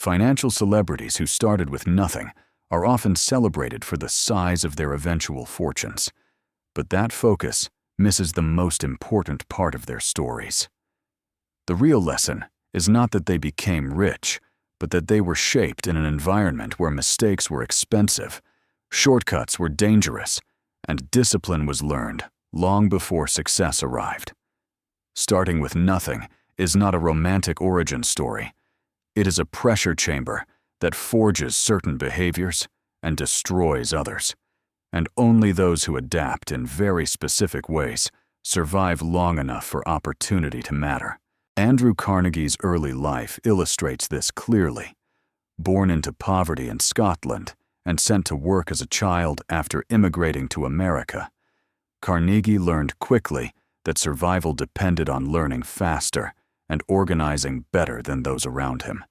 Financial celebrities who started with nothing are often celebrated for the size of their eventual fortunes. But that focus misses the most important part of their stories. The real lesson is not that they became rich, but that they were shaped in an environment where mistakes were expensive, shortcuts were dangerous, and discipline was learned long before success arrived. Starting with nothing is not a romantic origin story. It is a pressure chamber that forges certain behaviors and destroys others. And only those who adapt in very specific ways survive long enough for opportunity to matter. Andrew Carnegie's early life illustrates this clearly. Born into poverty in Scotland and sent to work as a child after immigrating to America, Carnegie learned quickly that survival depended on learning faster and organizing better than those around him.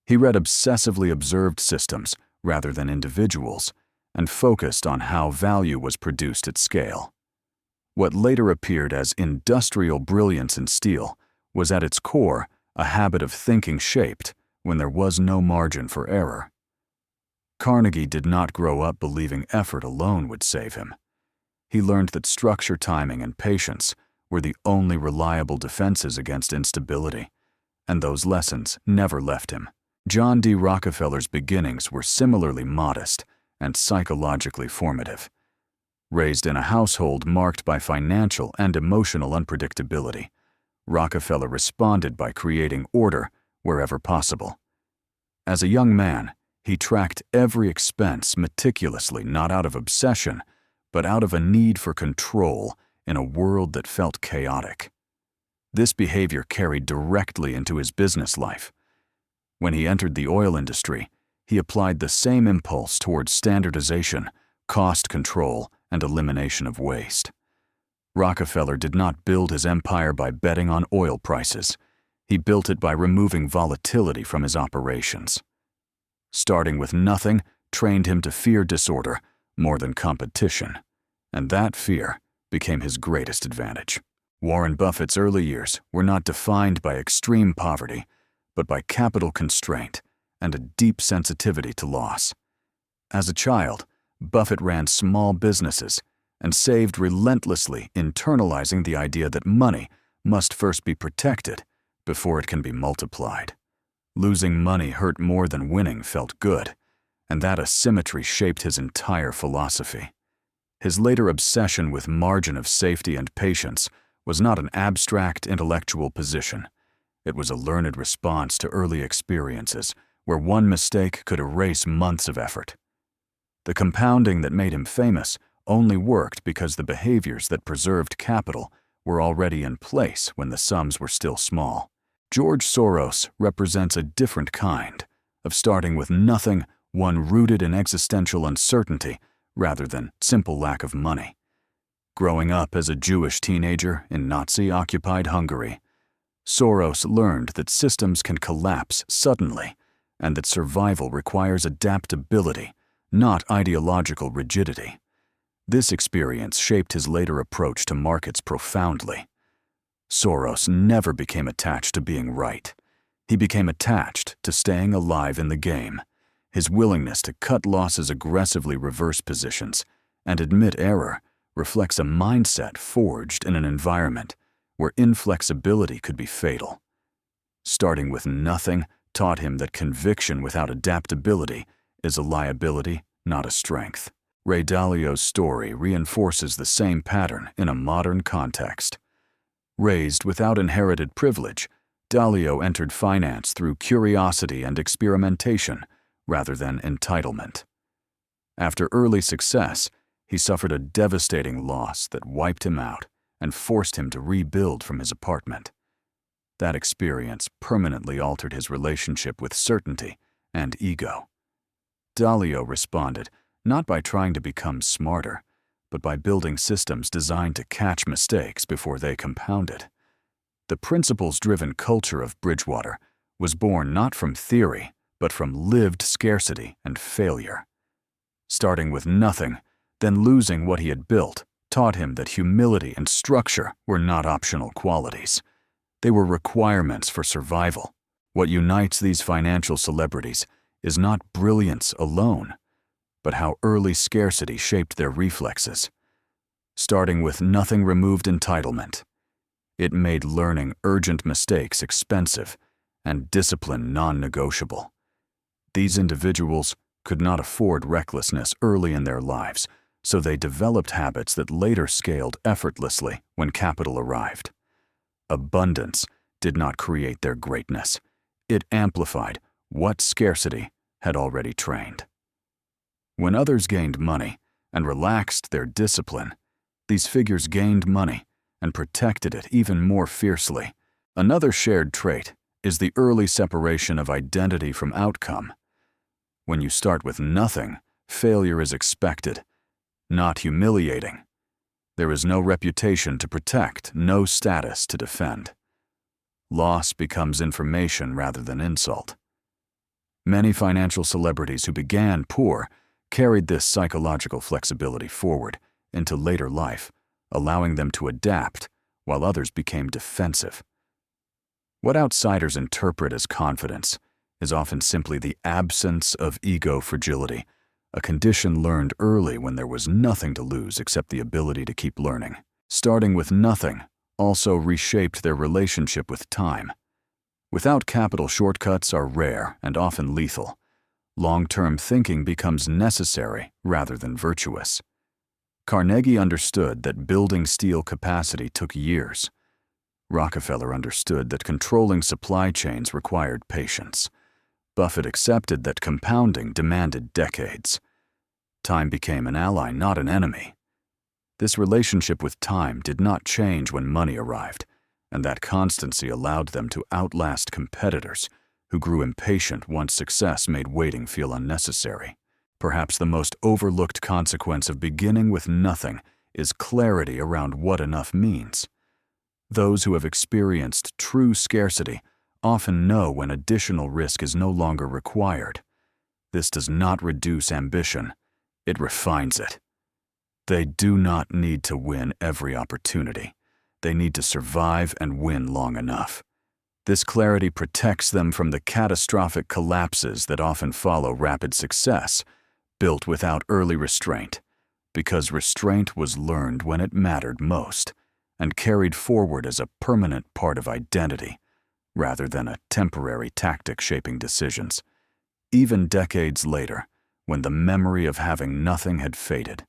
He read obsessively observed systems rather than individuals and focused on how value was produced at scale. What later appeared as industrial brilliance in steel was at its core a habit of thinking shaped when there was no margin for error. Carnegie did not grow up believing effort alone would save him. He learned that structure, timing, and patience were the only reliable defenses against instability, and those lessons never left him. John D. Rockefeller's beginnings were similarly modest and psychologically formative. Raised in a household marked by financial and emotional unpredictability, Rockefeller responded by creating order wherever possible. As a young man, he tracked every expense meticulously, not out of obsession, but out of a need for control in a world that felt chaotic. This behavior carried directly into his business life. When he entered the oil industry, he applied the same impulse towards standardization, cost control, and elimination of waste. Rockefeller did not build his empire by betting on oil prices. He built it by removing volatility from his operations. Starting with nothing trained him to fear disorder more than competition, and that fear became his greatest advantage. Warren Buffett's early years were not defined by extreme poverty, but by capital constraint and a deep sensitivity to loss. As a child, Buffett ran small businesses and saved relentlessly, internalizing the idea that money must first be protected before it can be multiplied. Losing money hurt more than winning felt good, and that asymmetry shaped his entire philosophy. His later obsession with margin of safety and patience was not an abstract intellectual position. It was a learned response to early experiences where one mistake could erase months of effort. The compounding that made him famous only worked because the behaviors that preserved capital were already in place when the sums were still small. George Soros represents a different kind of starting with nothing, one rooted in existential uncertainty rather than simple lack of money. Growing up as a Jewish teenager in Nazi-occupied Hungary, Soros learned that systems can collapse suddenly and that survival requires adaptability, not ideological rigidity. This experience shaped his later approach to markets profoundly. Soros never became attached to being right. He became attached to staying alive in the game. His willingness to cut losses, aggressively reverse positions, and admit error reflects a mindset forged in an environment where inflexibility could be fatal. Starting with nothing taught him that conviction without adaptability is a liability, not a strength. Ray Dalio's story reinforces the same pattern in a modern context. Raised without inherited privilege, Dalio entered finance through curiosity and experimentation rather than entitlement. After early success, he suffered a devastating loss that wiped him out and forced him to rebuild from his apartment. That experience permanently altered his relationship with certainty and ego. Dalio responded not by trying to become smarter, but by building systems designed to catch mistakes before they compounded. The principles-driven culture of Bridgewater was born not from theory, but from lived scarcity and failure. Starting with nothing, then losing what he had built, taught him that humility and structure were not optional qualities. They were requirements for survival. What unites these financial celebrities is not brilliance alone, but how early scarcity shaped their reflexes. Starting with nothing removed entitlement, it made learning urgent mistakes expensive and discipline non-negotiable. These individuals could not afford recklessness early in their lives, so they developed habits that later scaled effortlessly when capital arrived. Abundance did not create their greatness. It amplified what scarcity had already trained. When others gained money and relaxed their discipline, these figures gained money and protected it even more fiercely. Another shared trait is the early separation of identity from outcome. When you start with nothing, failure is expected, not humiliating. There is no reputation to protect, no status to defend. Loss becomes information rather than insult. Many financial celebrities who began poor carried this psychological flexibility forward into later life, allowing them to adapt while others became defensive. What outsiders interpret as confidence is often simply the absence of ego fragility, a condition learned early when there was nothing to lose except the ability to keep learning. Starting with nothing also reshaped their relationship with time. Without capital, shortcuts are rare and often lethal. Long-term thinking becomes necessary rather than virtuous. Carnegie understood that building steel capacity took years. Rockefeller understood that controlling supply chains required patience. Buffett accepted that compounding demanded decades. Time became an ally, not an enemy. This relationship with time did not change when money arrived, and that constancy allowed them to outlast competitors who grew impatient once success made waiting feel unnecessary. Perhaps the most overlooked consequence of beginning with nothing is clarity around what enough means. Those who have experienced true scarcity often know when additional risk is no longer required. This does not reduce ambition, it refines it. They do not need to win every opportunity. They need to survive and win long enough. This clarity protects them from the catastrophic collapses that often follow rapid success, built without early restraint, because restraint was learned when it mattered most and carried forward as a permanent part of identity, rather than a temporary tactic shaping decisions. Even decades later, when the memory of having nothing had faded,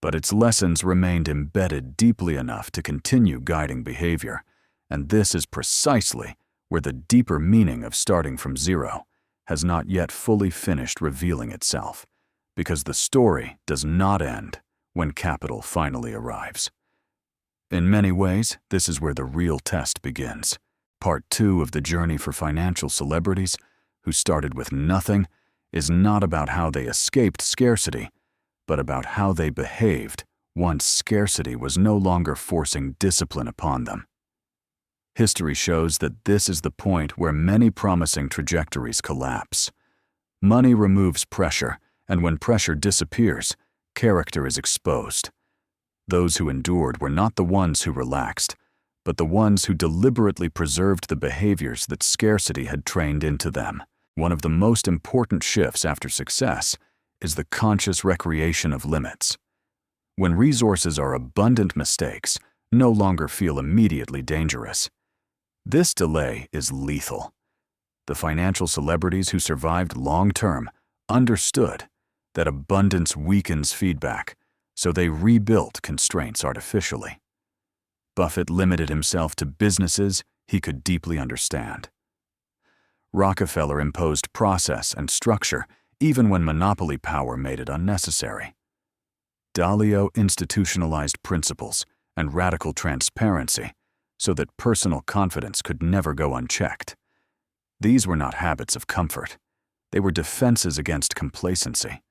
but its lessons remained embedded deeply enough to continue guiding behavior, and this is precisely where the deeper meaning of starting from zero has not yet fully finished revealing itself, because the story does not end when capital finally arrives. In many ways, this is where the real test begins. Part 2 of the journey for financial celebrities who started with nothing is not about how they escaped scarcity, but about how they behaved once scarcity was no longer forcing discipline upon them. History shows that this is the point where many promising trajectories collapse. Money removes pressure, and when pressure disappears, character is exposed. Those who endured were not the ones who relaxed, but the ones who deliberately preserved the behaviors that scarcity had trained into them. One of the most important shifts after success is the conscious recreation of limits. When resources are abundant, mistakes no longer feel immediately dangerous. This delay is lethal. The financial celebrities who survived long-term understood that abundance weakens feedback, so they rebuilt constraints artificially. Buffett limited himself to businesses he could deeply understand. Rockefeller imposed process and structure even when monopoly power made it unnecessary. Dalio institutionalized principles and radical transparency so that personal confidence could never go unchecked. These were not habits of comfort. They were defenses against complacency.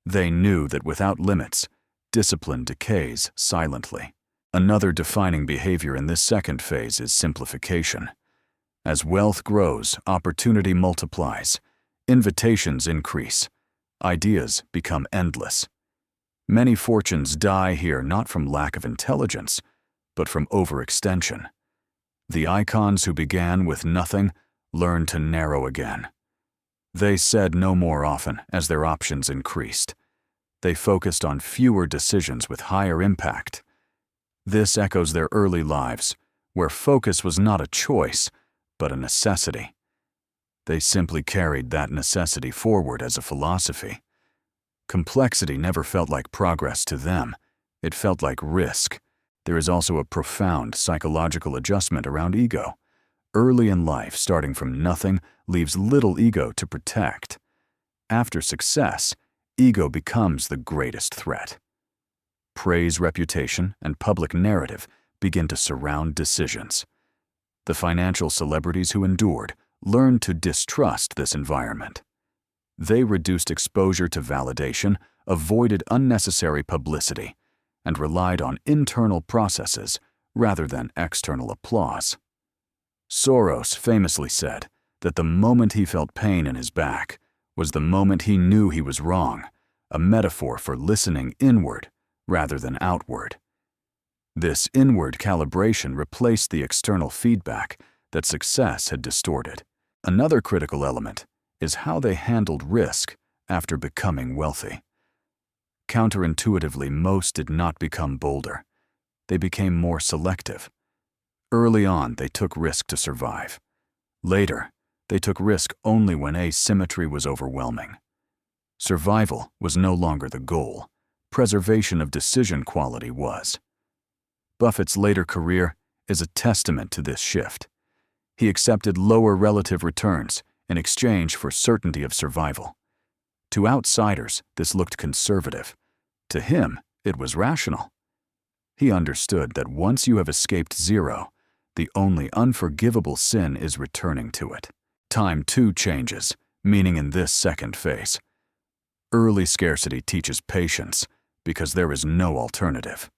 They knew that without limits, discipline decays silently. Another defining behavior in this second phase is simplification. As wealth grows, opportunity multiplies, invitations increase, ideas become endless. Many fortunes die here not from lack of intelligence, but from overextension. The icons who began with nothing learned to narrow again. They said no more often as their options increased. They focused on fewer decisions with higher impact. This echoes their early lives, where focus was not a choice, but a necessity. They simply carried that necessity forward as a philosophy. Complexity never felt like progress to them. It felt like risk. There is also a profound psychological adjustment around ego. Early in life, starting from nothing leaves little ego to protect. After success, ego becomes the greatest threat. Praise, reputation, and public narrative begin to surround decisions. The financial celebrities who endured learned to distrust this environment. They reduced exposure to validation, avoided unnecessary publicity, and relied on internal processes rather than external applause. Soros famously said that the moment he felt pain in his back was the moment he knew he was wrong, a metaphor for listening inward rather than outward. This inward calibration replaced the external feedback that success had distorted. Another critical element is how they handled risk after becoming wealthy. Counterintuitively, most did not become bolder. They became more selective. Early on, they took risk to survive. Later, they took risk only when asymmetry was overwhelming. Survival was no longer the goal. Preservation of decision quality was. Buffett's later career is a testament to this shift. He accepted lower relative returns in exchange for certainty of survival. To outsiders, this looked conservative. To him, it was rational. He understood that once you have escaped zero, the only unforgivable sin is returning to it. Time too changes, meaning in this second phase. Early scarcity teaches patience because there is no alternative.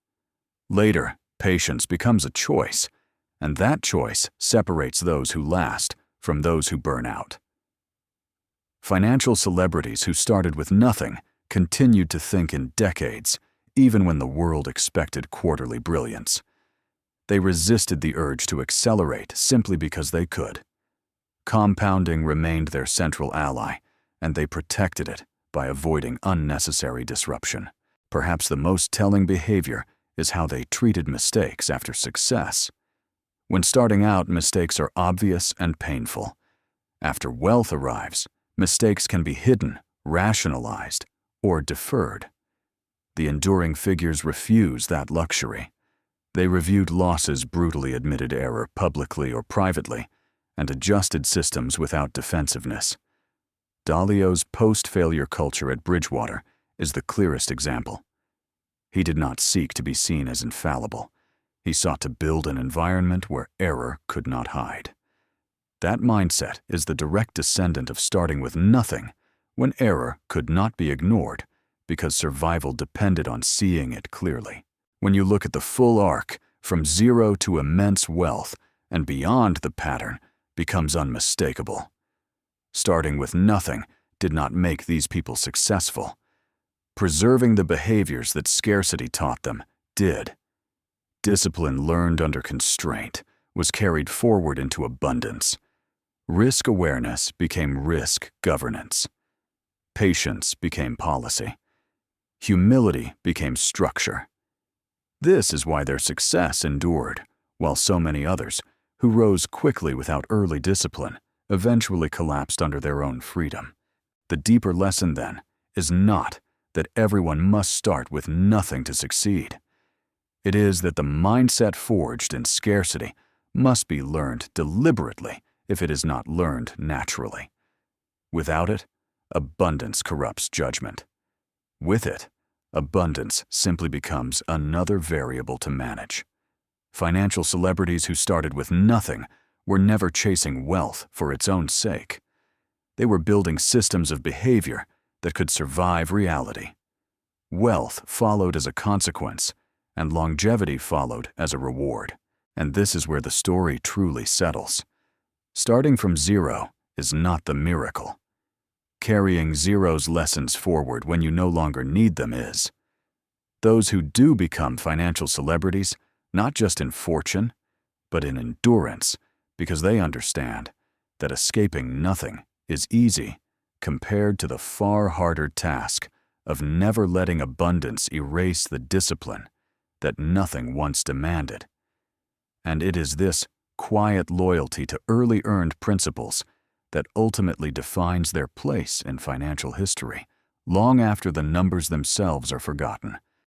Later, patience becomes a choice, and that choice separates those who last from those who burn out. Financial celebrities who started with nothing continued to think in decades, even when the world expected quarterly brilliance. They resisted the urge to accelerate simply because they could. Compounding remained their central ally, and they protected it by avoiding unnecessary disruption. Perhaps the most telling behavior is how they treated mistakes after success. When starting out, mistakes are obvious and painful. After wealth arrives, mistakes can be hidden, rationalized, or deferred. The enduring figures refuse that luxury. They reviewed losses, brutally admitted error publicly or privately, and adjusted systems without defensiveness. Dalio's post-failure culture at Bridgewater is the clearest example. He did not seek to be seen as infallible. He sought to build an environment where error could not hide. That mindset is the direct descendant of starting with nothing when error could not be ignored because survival depended on seeing it clearly. When you look at the full arc, from zero to immense wealth and beyond, the pattern becomes unmistakable. Starting with nothing did not make these people successful. Preserving the behaviors that scarcity taught them did. Discipline learned under constraint was carried forward into abundance. Risk awareness became risk governance. Patience became policy. Humility became structure. This is why their success endured, while so many others, who rose quickly without early discipline, eventually collapsed under their own freedom. The deeper lesson, then, is not that everyone must start with nothing to succeed. It is that the mindset forged in scarcity must be learned deliberately if it is not learned naturally. Without it, abundance corrupts judgment. With it, abundance simply becomes another variable to manage. Financial celebrities who started with nothing were never chasing wealth for its own sake. They were building systems of behavior that could survive reality. Wealth followed as a consequence, and longevity followed as a reward. And this is where the story truly settles. Starting from zero is not the miracle. Carrying zero's lessons forward when you no longer need them is. Those who do become financial celebrities, not just in fortune, but in endurance, because they understand that escaping nothing is easy compared to the far harder task of never letting abundance erase the discipline that nothing once demanded. And it is this quiet loyalty to early earned principles that ultimately defines their place in financial history, long after the numbers themselves are forgotten.